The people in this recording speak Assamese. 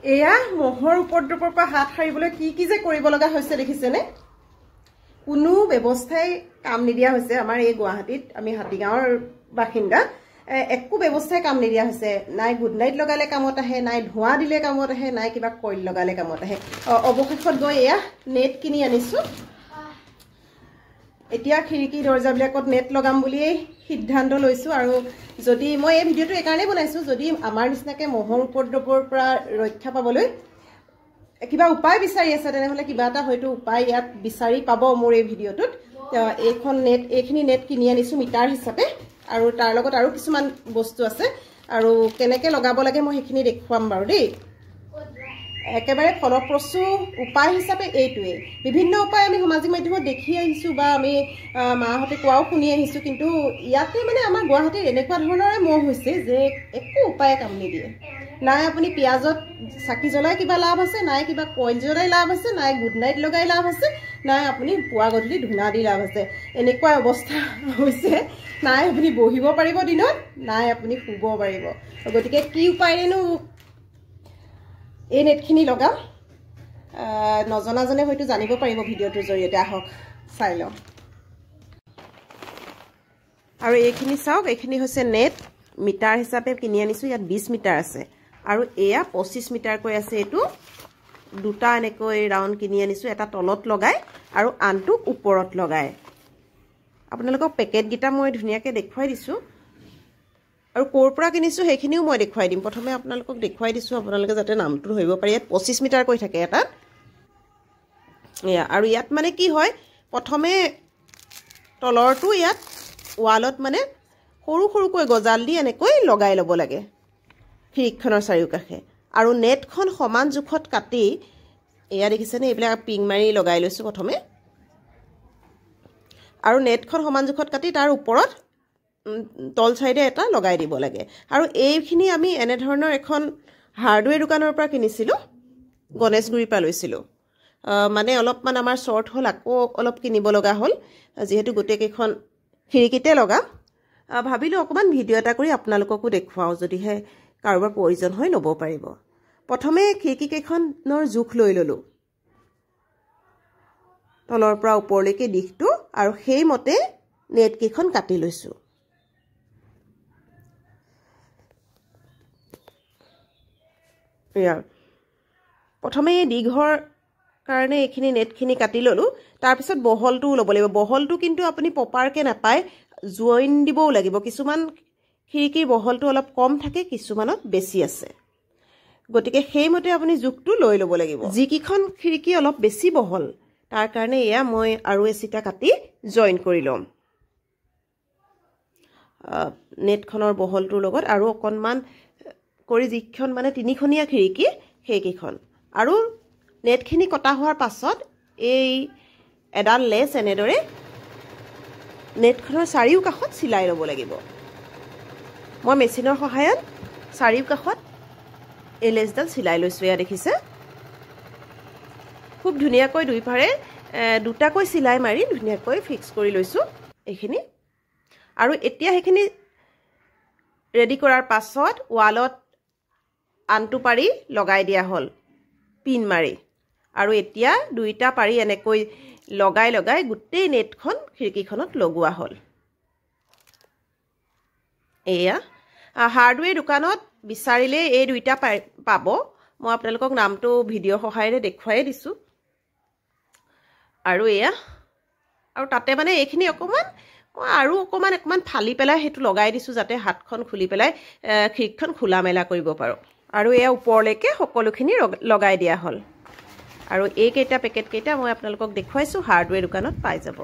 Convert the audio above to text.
এয়া মহৰ উপদ্ৰৱৰ পৰা হাত সাৰিবলৈ কি কি যে কৰিব লগা হৈছে দেখিছেনে কোনো ব্যৱস্থাই কাম নিদিয়া হৈছে আমাৰ এই গুৱাহাটীত আমি হাতীগাঁৱৰ বাসিন্দা একো ব্যৱস্থাই কাম নিদিয়া হৈছে নাই গুড নাইট লগালে কামত আহে নাই ধোঁৱা দিলে কামত আহে নাই কিবা কইল লগালে কামত আহে অৱশেষত গৈ এয়া নেট কিনি আনিছো এতিয়া খিৰিকী দৰ্জাবিলাকত নেট লগাম বুলি সিদ্ধান্ত লৈছো আৰু যদি মই এই ভিডিওটো একাৰণে বনাইছো যদি আমাৰ নিচিনাকে মহৰ উপদ্ৰৱৰ পৰা ৰক্ষা পাবলৈ কিবা উপায় বিচাৰি আছে তেনেহলে কিবা এটা হয়তো উপায় ইয়াত বিচাৰি পাব মোৰ এই ভিডিওটোত এইখন নেট এইখিনি নেট কিনি আনিছো মিটাৰ হিচাপে আৰু তাৰ লগত আৰু কিছুমান বস্তু আছে আৰু কেনেকে লগাব লাগে মই সেইখিনি দেখুৱাম বাৰু দেই একেবাৰে ফলপ্ৰসূ উপায় হিচাপে এইটোৱে বিভিন্ন উপায় আমি সামাজিক মাধ্যমত দেখি আহিছো বা আমি মাহঁতে কোৱাও শুনি আহিছো কিন্তু ইয়াতে মানে আমাৰ গুৱাহাটীৰ এনেকুৱা ধৰণৰে মহ হৈছে যে একো উপায় কাম নিদিয়ে নাই আপুনি পিয়াজত চাকি জ্বলাই কিবা লাভ আছে নাই কিবা কইল জ্বলাই লাভ আছে নাই গুড নাইট লগাই লাভ আছে নাই আপুনি পুৱা গধূলি ধূনা দি লাভ আছে এনেকুৱা অৱস্থা হৈছে নাই আপুনি বহিব পাৰিব দিনত নাই আপুনি শুব পাৰিব গতিকে কি উপায়েৰেনো এই নেটখিনি লগাম নজনাজনে হয়তো জানিব পাৰিব ভিডিওটোৰ জৰিয়তে আহক চাই লওঁ আৰু এইখিনি চাওক এইখিনি হৈছে নেট মিটাৰ হিচাপে কিনি আনিছো ইয়াত 20 মিটাৰ আছে আৰু এয়া 25 মিটাৰ কৈ আছে এটো দুটা এনেকৈ ৰাউন্ড কিনি আনিছো এটা তলত লগাই আৰু আনটো ওপৰত লগাই আপোনালোকক পেকেট গিটা মই ধুনিয়াকে দেখুৱাই দিছো আৰু কোৰ পৰা কিনিছো সেইখিনিও মই দেখুৱাই দিম প্ৰথমে আপোনালোকক দেখুৱাই দিছো আপোনালোকে যাতে নামটো ধৰিব পাৰে ইয়াত 25 মিটাৰ কৈ থাকে এটা আৰু ইয়াত মানে কি হয় প্ৰথমে তলৰটো ইয়াত ওয়ালত মানে সৰু সৰুকৈ গজাল দি এনেকৈ লগাই ল'ব লাগে খিৰিকখনৰ চাৰিওকাষে আৰু নেটখন সমান জোখত কাটি এয়া দেখিছেনে এইবিলাক পিং মাৰি লগাই লৈছো প্ৰথমে আৰু নেটখন সমান জোখত কাটি তাৰ ওপৰত তল সাইডে এটা লগাই দিব লাগে আৰু এইখিনি আমি এনে ধৰণৰ এখন হাৰ্ডৱেৰ দোকানৰ পৰা কিনিছিলো গণেশগুৰি পৰা লৈছিলো মানে অলপমান আমাৰ শৰ্ট হল আকৌ অলপ কিনিব লগা হল যেহেতু গোটেইখন খিৰিকিতে লগাম ভাবিলো অকমান ভিডিও এটা কৰি আপোনালোককো দেখুৱাও যদিহে কাৰোবাৰ প্ৰয়োজন হয় ল'ব পাৰিব প্ৰথমে খিৰিকি কেইখনৰ জোখ লৈ ললো তলৰ পৰা ওপৰলৈকে দিশটো আৰু সেই মতে নেট কেইখন কাটি লৈছো প্ৰথমে দীঘৰ কাৰণে এইখিনি নেটখিনি কাটি ললো তাৰ পিছত বহলটো ল'ব লাগিব বহলটো কিন্তু আপুনি পপাৰকে নাপায় জয়েন দিবও লাগিব কিছুমান খিৰিকিৰ বহলটো অলপ কম থাকে কিছুমানত বেছি আছে গতিকে সেইমতে আপুনি জোখটো লৈ ল'ব লাগিব যিকিখন খিৰিকি অলপ বেছি বহল তাৰ কাৰণে এয়া মই আৰু এচিটা কাটি জয়েন কৰি লম নেটখনৰ বহলটোৰ লগত আৰু অকনমান কৰি যিখন মানে তিনিখনীয়া খিৰিকি সেইকিখন আৰু নেটখিনি কটা হোৱাৰ পাছত এই এডাল লেছ এনেদৰে নেটখনৰ চাৰিও কাষত সিলাই ল'ব লাগিব মই মেচিনৰ সহায়ত চাৰিও কাষত এই লেছডাল সিলাই লৈছো এয়া দেখিছে খুব ধুনিয়াকৈ দুইফাৰে দুটাকৈ সিলাই মাৰি ধুনিয়াকৈ ফিক্স কৰি লৈছো এইখিনি আৰু এতিয়া সেইখিনি ৰেডি কৰাৰ পাছত ওয়ালত আনটো পাৰি লগাই দিয়া হল পিন মাৰি আৰু এতিয়া দুইটা পাৰি এনেকৈ লগাই লগাই গুটেই নেটখন খিৰিকিখনত লগোৱা হল এয়া হাৰ্ডৱেৰ দোকানত বিচাৰিলে এই দুইটা পাব মই আপোনালোকক নামটো ভিডিও সহায়েৰে দেখুৱাই দিছো আৰু এয়া আৰু তাতে মানে এইখিনি অকমান আৰু অকমান ফালি পেলাই হেতু লগাই দিছো যাতে হাতখন খুলি পেলাই খিৰিকখন খোলা মেলা কৰিব পাৰো আৰু এয়া ওপৰলৈকে সকলোখিনি লগাই দিয়া হল আৰু এই কেইটা পেকেট কেইটা মই আপোনালোকক দেখুৱাইছো হাৰ্ডৱেৰ দোকানত পাই যাব